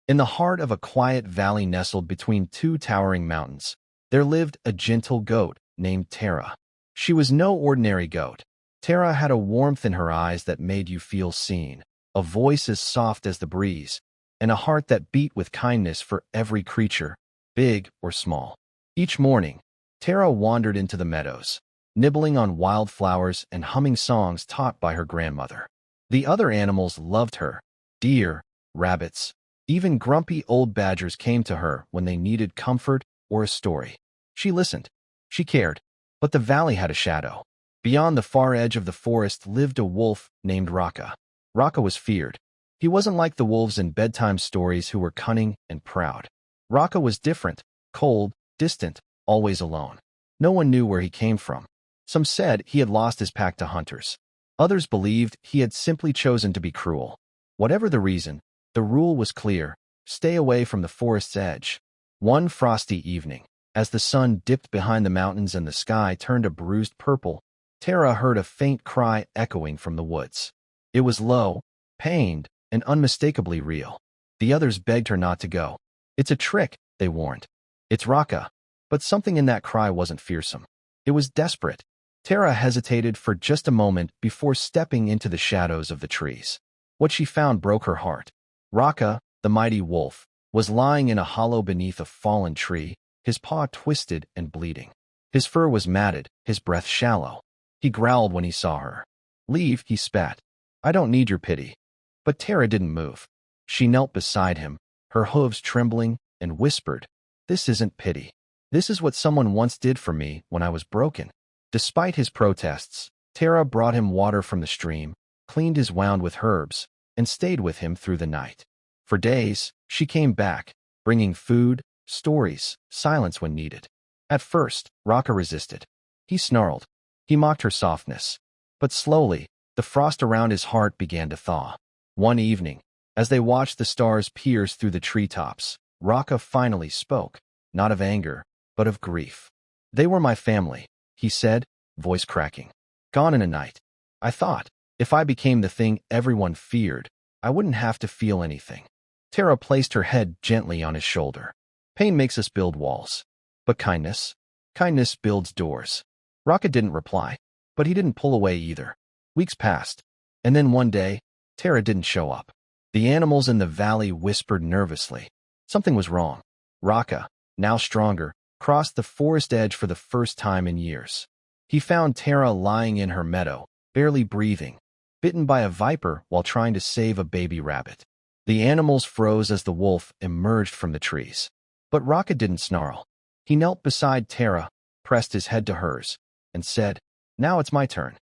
In the heart of a quiet valley nestled between two towering mountains, there lived a gentle goat named Tara. She was no ordinary goat. Tara had a warmth in her eyes that made you feel seen, a voice as soft as the breeze, and a heart that beat with kindness for every creature, big or small. Each morning, Tara wandered into the meadows, nibbling on wildflowers and humming songs taught by her grandmother. The other animals loved her. Deer, rabbits, even grumpy old badgers came to her when they needed comfort or a story. She listened. She cared. But the valley had a shadow. Beyond the far edge of the forest lived a wolf named Raka. Raka was feared. He wasn't like the wolves in bedtime stories who were cunning and proud. Raka was different, cold, distant, always alone. No one knew where he came from. Some said he had lost his pack to hunters. Others believed he had simply chosen to be cruel. Whatever the reason, the rule was clear: stay away from the forest's edge. One frosty evening, as the sun dipped behind the mountains and the sky turned a bruised purple, Tara heard a faint cry echoing from the woods. It was low, pained, and unmistakably real. The others begged her not to go. "It's a trick," they warned. "It's Raka." But something in that cry wasn't fearsome. It was desperate. Tara hesitated for just a moment before stepping into the shadows of the trees. What she found broke her heart. Raka, the mighty wolf, was lying in a hollow beneath a fallen tree, his paw twisted and bleeding. His fur was matted, his breath shallow. He growled when he saw her. "Leave," he spat. "I don't need your pity." But Tara didn't move. She knelt beside him, her hooves trembling, and whispered, "This isn't pity. This is what someone once did for me when I was broken." Despite his protests, Tara brought him water from the stream, cleaned his wound with herbs, and stayed with him through the night. For days, she came back, bringing food, stories, silence when needed. At first, Raka resisted. He snarled. He mocked her softness. But slowly, the frost around his heart began to thaw. One evening, as they watched the stars pierce through the treetops, Raka finally spoke, not of anger, but of grief. "They were my family," he said, voice cracking. "Gone in a night. I thought, if I became the thing everyone feared, I wouldn't have to feel anything." Tara placed her head gently on his shoulder. "Pain makes us build walls. But kindness builds doors." Raka didn't reply, but he didn't pull away either. Weeks passed, and then one day, Tara didn't show up. The animals in the valley whispered nervously. Something was wrong. Raka, now stronger, crossed the forest edge for the first time in years. He found Tara lying in her meadow, barely breathing, bitten by a viper while trying to save a baby rabbit. The animals froze as the wolf emerged from the trees. But Raka didn't snarl. He knelt beside Tara, pressed his head to hers, and said, "Now it's my turn."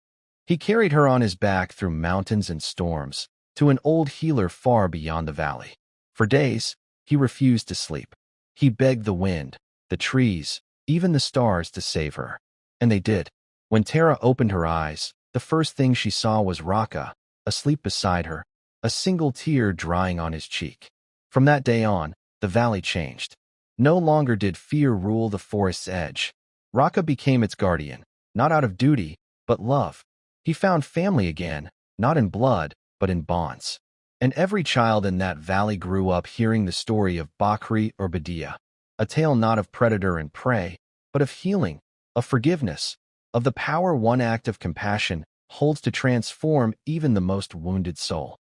He carried her on his back through mountains and storms, to an old healer far beyond the valley. For days, he refused to sleep. He begged the wind, the trees, even the stars to save her. And they did. When Tara opened her eyes, the first thing she saw was Raka, asleep beside her, a single tear drying on his cheek. From that day on, the valley changed. No longer did fear rule the forest's edge. Raka became its guardian, not out of duty, but love. He found family again, not in blood, but in bonds. And every child in that valley grew up hearing the story of Bakri or Bhediya, a tale not of predator and prey, but of healing, of forgiveness, of the power one act of compassion holds to transform even the most wounded soul.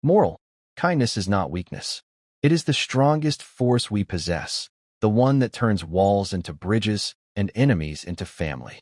Moral: kindness is not weakness. It is the strongest force we possess, the one that turns walls into bridges and enemies into family.